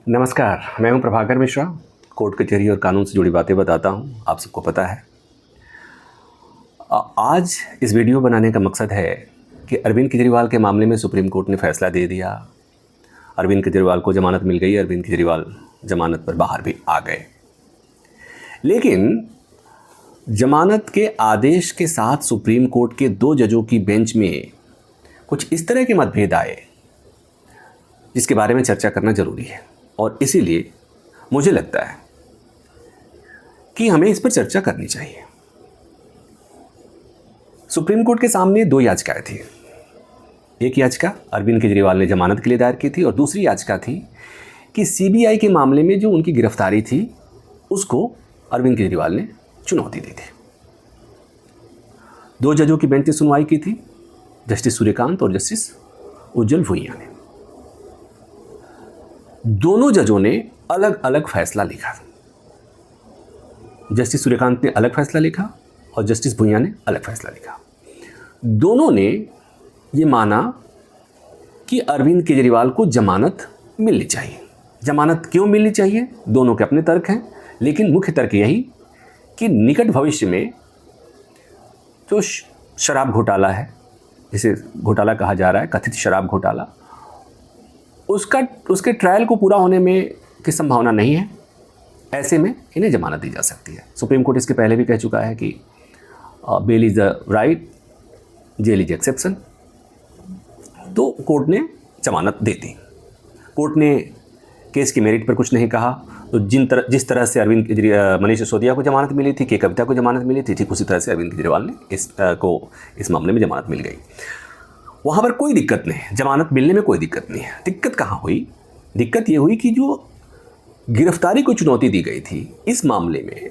नमस्कार, मैं हूं प्रभाकर मिश्रा। कोर्ट कचहरी और कानून से जुड़ी बातें बताता हूं, आप सबको पता है। आज इस वीडियो बनाने का मकसद है कि अरविंद केजरीवाल के मामले में सुप्रीम कोर्ट ने फैसला दे दिया। अरविंद केजरीवाल को जमानत मिल गई, अरविंद केजरीवाल जमानत पर बाहर भी आ गए। लेकिन जमानत के आदेश के साथ सुप्रीम कोर्ट के 2 जजों की बेंच में कुछ इस तरह के मतभेद आए जिसके बारे में चर्चा करना ज़रूरी है, और इसीलिए मुझे लगता है कि हमें इस पर चर्चा करनी चाहिए। सुप्रीम कोर्ट के सामने 2 याचिकाएं थी। एक याचिका अरविंद केजरीवाल ने जमानत के लिए दायर की थी, और दूसरी याचिका थी कि सीबीआई के मामले में जो उनकी गिरफ्तारी थी उसको अरविंद केजरीवाल ने चुनौती दी थी। 2 जजों की बेंच ने सुनवाई की थी, जस्टिस सूर्यकांत और जस्टिस उज्जवल भुइयां ने। दोनों जजों ने अलग अलग फैसला लिखा। जस्टिस सूर्यकांत ने अलग फैसला लिखा और जस्टिस भुइयां ने अलग फैसला लिखा। दोनों ने ये माना कि अरविंद केजरीवाल को जमानत मिलनी चाहिए। जमानत क्यों मिलनी चाहिए, दोनों के अपने तर्क हैं, लेकिन मुख्य तर्क यही कि निकट भविष्य में जो शराब घोटाला है, जिसे घोटाला कहा जा रहा है, कथित शराब घोटाला, उसके ट्रायल को पूरा होने में की संभावना नहीं है। ऐसे में इन्हें जमानत दी जा सकती है। सुप्रीम कोर्ट इसके पहले भी कह चुका है कि bail is the right, jail is exception. तो कोर्ट ने जमानत दे दी। कोर्ट ने केस के मेरिट पर कुछ नहीं कहा। तो जिस तरह से मनीष सिसोदिया को जमानत मिली थी, के कविता को जमानत मिली थी, ठीक उसी तरह से अरविंद केजरीवाल ने इस मामले में जमानत मिल गई। वहाँ पर कोई दिक्कत नहीं है, जमानत मिलने में कोई दिक्कत नहीं है। दिक्कत कहाँ हुई? दिक्कत ये हुई कि जो गिरफ्तारी को चुनौती दी गई थी, इस मामले में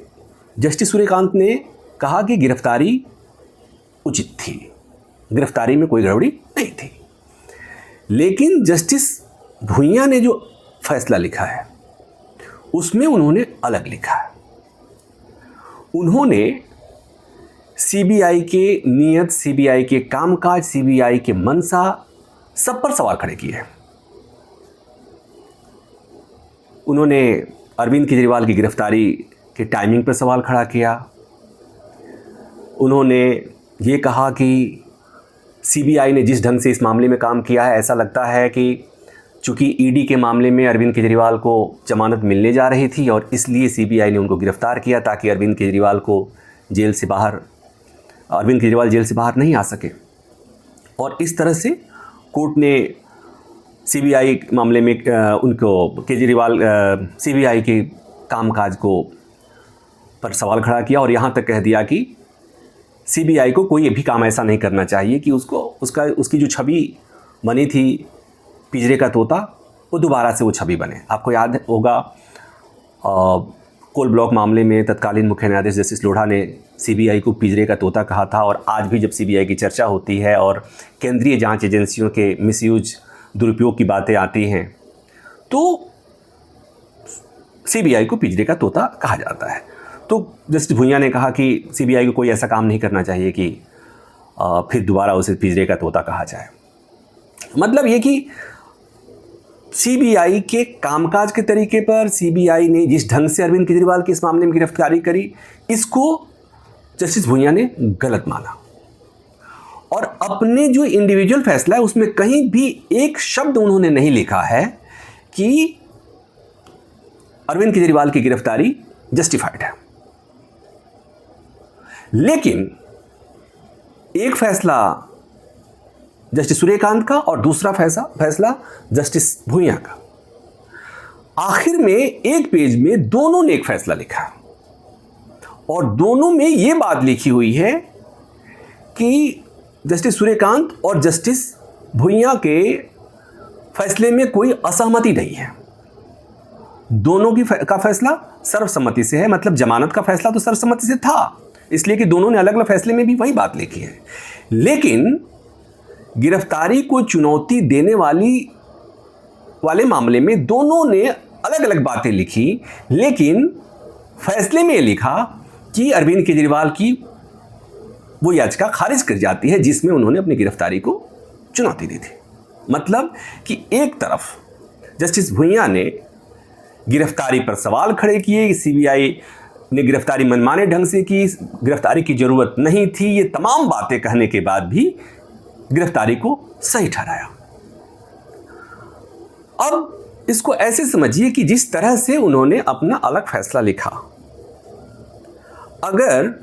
जस्टिस सूर्यकांत ने कहा कि गिरफ्तारी उचित थी, गिरफ्तारी में कोई गड़बड़ी नहीं थी। लेकिन जस्टिस भुइयां ने जो फैसला लिखा है उसमें उन्होंने अलग लिखा है। उन्होंने सीबीआई के नियत, सीबीआई के कामकाज, सीबीआई के मंशा, सब पर सवाल खड़े किए हैं। उन्होंने अरविंद केजरीवाल की गिरफ्तारी के टाइमिंग पर सवाल खड़ा किया। उन्होंने ये कहा कि सीबीआई ने जिस ढंग से इस मामले में काम किया है, ऐसा लगता है कि चूंकि ईडी के मामले में अरविंद केजरीवाल को जमानत मिलने जा रही थी और इसलिए सीबीआई ने उनको गिरफ्तार किया ताकि अरविंद केजरीवाल जेल से बाहर नहीं आ सके। और इस तरह से कोर्ट ने सीबीआई मामले में उनको सीबीआई के कामकाज को पर सवाल खड़ा किया, और यहाँ तक कह दिया कि सीबीआई को कोई भी काम ऐसा नहीं करना चाहिए कि उसकी जो छवि बनी थी पिंजरे का तोता, वो दोबारा से वो छवि बने। आपको याद होगा कोल ब्लॉक मामले में तत्कालीन मुख्य न्यायाधीश जस्टिस लोढ़ा ने सीबीआई को पिंजरे का तोता कहा था। और आज भी जब सीबीआई की चर्चा होती है और केंद्रीय जांच एजेंसियों के मिसयूज, दुरुपयोग की बातें आती हैं, तो सीबीआई को पिंजरे का तोता कहा जाता है। तो जस्टिस भुइयां ने कहा कि सीबीआई को कोई ऐसा काम नहीं करना चाहिए कि फिर दोबारा उसे पिंजरे का तोता कहा जाए। मतलब ये कि सीबीआई के कामकाज के तरीके पर, सीबीआई ने जिस ढंग से अरविंद केजरीवाल की इस मामले में गिरफ्तारी करी, इसको जस्टिस भुइयां ने गलत माना। और अपने जो इंडिविजुअल फैसला है उसमें कहीं भी एक शब्द उन्होंने नहीं लिखा है कि अरविंद केजरीवाल की गिरफ्तारी जस्टिफाइड है। लेकिन एक फैसला जस्टिस सूर्यकांत का और दूसरा फैसला जस्टिस भुइयां का, आखिर में एक पेज में दोनों ने एक फैसला लिखा, और दोनों में यह बात लिखी हुई है कि जस्टिस सूर्यकांत और जस्टिस भुइयां के फैसले में कोई असहमति नहीं है। दोनों का फैसला सर्वसम्मति से है। मतलब जमानत का फैसला तो सर्वसम्मति से था, इसलिए कि दोनों ने अलग अलग फैसले में भी वही बात लिखी है। लेकिन गिरफ्तारी को चुनौती देने वाले मामले में दोनों ने अलग अलग बातें लिखी, लेकिन फैसले में लिखा कि अरविंद केजरीवाल की वो याचिका खारिज कर जाती है जिसमें उन्होंने अपनी गिरफ्तारी को चुनौती दी थी। मतलब कि एक तरफ जस्टिस भुइयां ने गिरफ्तारी पर सवाल खड़े किए, सीबीआई ने गिरफ्तारी मनमाने ढंग से की, गिरफ्तारी की जरूरत नहीं थी, ये तमाम बातें कहने के बाद भी गिरफ्तारी को सही ठहराया। अब इसको ऐसे समझिए कि जिस तरह से उन्होंने अपना अलग फैसला लिखा, अगर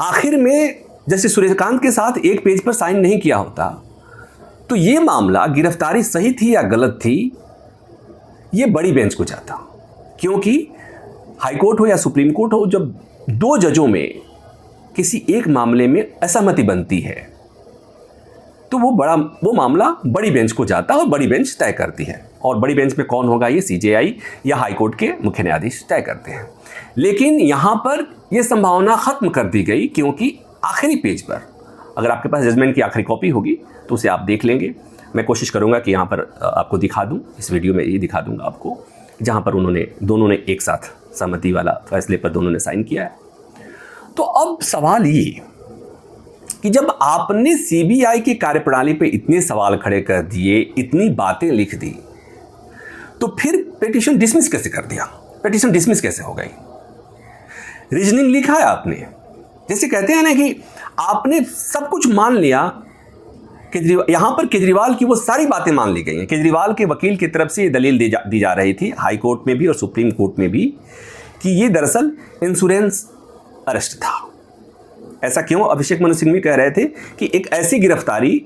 आखिर में जस्टिस सूर्यकांत के साथ एक पेज पर साइन नहीं किया होता तो ये मामला गिरफ्तारी सही थी या गलत थी ये बड़ी बेंच को जाता, क्योंकि हाईकोर्ट हो या सुप्रीम कोर्ट हो, जब दो जजों में किसी एक मामले में असहमति बनती है तो वो मामला बड़ी बेंच को जाता है और बड़ी बेंच तय करती है। और बड़ी बेंच में कौन होगा, ये सीजेआई या हाईकोर्ट के मुख्य न्यायाधीश तय करते हैं। लेकिन यहाँ पर यह संभावना खत्म कर दी गई, क्योंकि आखिरी पेज पर, अगर आपके पास जजमेंट की आखिरी कॉपी होगी तो उसे आप देख लेंगे। मैं कोशिश करूँगा कि यहाँ पर आपको दिखा दूँ, इस वीडियो में ये दिखा दूँगा आपको, जहाँ पर दोनों ने एक साथ सहमति वाला फैसले पर दोनों ने साइन किया है। तो अब सवाल ये कि जब आपने सीबीआई की कार्यप्रणाली पे इतने सवाल खड़े कर दिए, इतनी बातें लिख दी, तो फिर पिटीशन डिसमिस कैसे कर दिया? पिटीशन डिसमिस कैसे हो गई? रीजनिंग लिखा है आपने, जैसे कहते हैं ना कि आपने सब कुछ मान लिया। यहाँ पर केजरीवाल की वो सारी बातें मान ली गई हैं। केजरीवाल के वकील की तरफ से ये दलील दी जा रही थी हाई कोर्ट में भी और सुप्रीम कोर्ट में भी कि ये दरअसल इंश्योरेंस अरेस्ट था। ऐसा क्यों? अभिषेक मनु सिंघवी कह रहे थे कि एक ऐसी गिरफ्तारी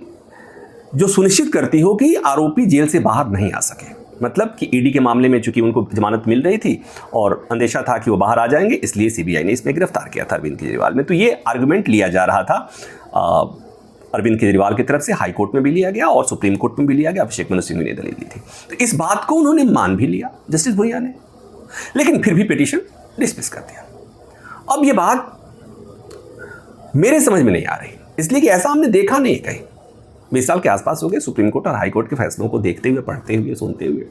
जो सुनिश्चित करती हो कि आरोपी जेल से बाहर नहीं आ सके। मतलब कि ईडी के मामले में चूंकि उनको जमानत मिल रही थी और अंदेशा था कि वो बाहर आ जाएंगे, इसलिए सीबीआई ने इसमें गिरफ्तार किया था अरविंद केजरीवाल में। तो ये आर्गुमेंट लिया जा रहा था अरविंद केजरीवाल की तरफ से, हाई कोर्ट में भी लिया गया और सुप्रीम कोर्ट में भी लिया गया। अभिषेक मनु सिंघवी ने दलील दी थी, तो इस बात को उन्होंने मान भी लिया जस्टिस भुइयां ने, लेकिन फिर भी पिटीशन डिसमिस कर दिया। अब ये बात मेरे समझ में नहीं आ रही, इसलिए कि ऐसा हमने देखा नहीं कहीं। 20 साल के आसपास हो गए सुप्रीम कोर्ट और हाई कोर्ट के फैसलों को देखते हुए, पढ़ते हुए, सुनते हुए।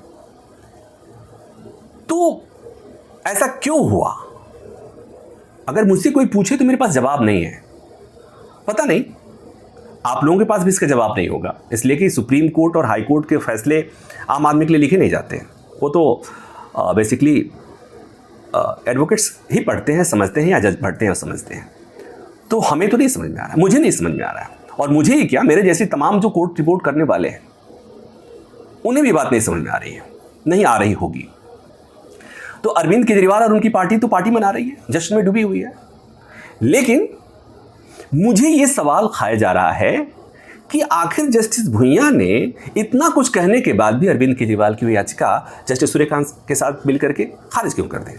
तो ऐसा क्यों हुआ? अगर मुझसे कोई पूछे तो मेरे पास जवाब नहीं है। पता नहीं, आप लोगों के पास भी इसका जवाब नहीं होगा, इसलिए कि सुप्रीम कोर्ट और हाई कोर्ट के फैसले आम आदमी के लिए लिखे नहीं जाते। वो तो बेसिकली एडवोकेट्स ही पढ़ते हैं, समझते हैं, या जज पढ़ते हैं और समझते हैं। तो हमें तो नहीं समझ में आ रहा है, मुझे नहीं समझ में आ रहा है। और मुझे ही क्या, मेरे जैसे तमाम जो कोर्ट रिपोर्ट करने वाले हैं उन्हें भी बात नहीं समझ में आ रही है, नहीं आ रही होगी। तो अरविंद केजरीवाल और उनकी पार्टी तो पार्टी मना रही है, जश्न में डूबी हुई है। लेकिन मुझे ये सवाल खाया जा रहा है कि आखिर जस्टिस भुइयां ने इतना कुछ कहने के बाद भी अरविंद केजरीवाल की याचिका जस्टिस सूर्यकांत के साथ मिलकर के खारिज क्यों कर दी?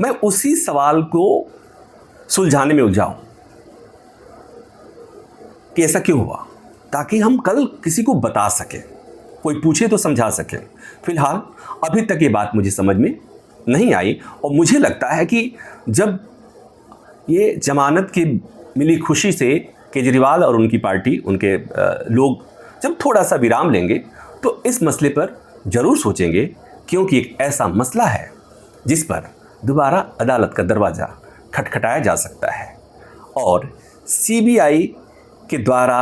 मैं उसी सवाल को सुलझाने में उलझा हूं कि ऐसा क्यों हुआ, ताकि हम कल किसी को बता सकें, कोई पूछे तो समझा सके। फिलहाल अभी तक ये बात मुझे समझ में नहीं आई, और मुझे लगता है कि जब ये जमानत की मिली खुशी से केजरीवाल और उनकी पार्टी, उनके लोग जब थोड़ा सा विराम लेंगे तो इस मसले पर ज़रूर सोचेंगे, क्योंकि एक ऐसा मसला है जिस पर दोबारा अदालत का दरवाज़ा खटखटाया जा सकता है। और सीबीआई के द्वारा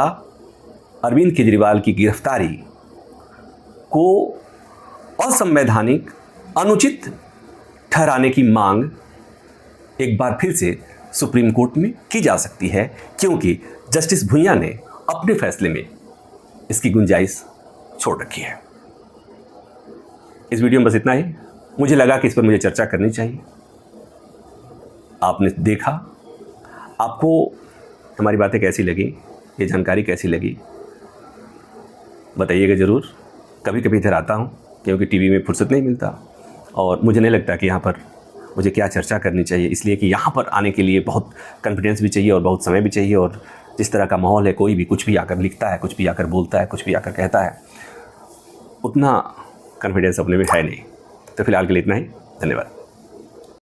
अरविंद केजरीवाल की गिरफ्तारी को असंवैधानिक, अनुचित ठहराने की मांग एक बार फिर से सुप्रीम कोर्ट में की जा सकती है, क्योंकि जस्टिस भुइयां ने अपने फैसले में इसकी गुंजाइश छोड़ रखी है। इस वीडियो में बस इतना ही। मुझे लगा कि इस पर मुझे चर्चा करनी चाहिए। आपने देखा, आपको हमारी बातें कैसी लगी, ये जानकारी कैसी लगी, बताइएगा ज़रूर। कभी कभी इधर आता हूँ क्योंकि टीवी में फुर्सत नहीं मिलता, और मुझे नहीं लगता कि यहाँ पर मुझे क्या चर्चा करनी चाहिए, इसलिए कि यहाँ पर आने के लिए बहुत कॉन्फिडेंस भी चाहिए और बहुत समय भी चाहिए। और जिस तरह का माहौल है, कोई भी कुछ भी आकर लिखता है, कुछ भी आकर बोलता है, कुछ भी आकर कहता है, उतना कॉन्फिडेंस अपने में है नहीं। तो फिलहाल के लिए इतना ही। धन्यवाद।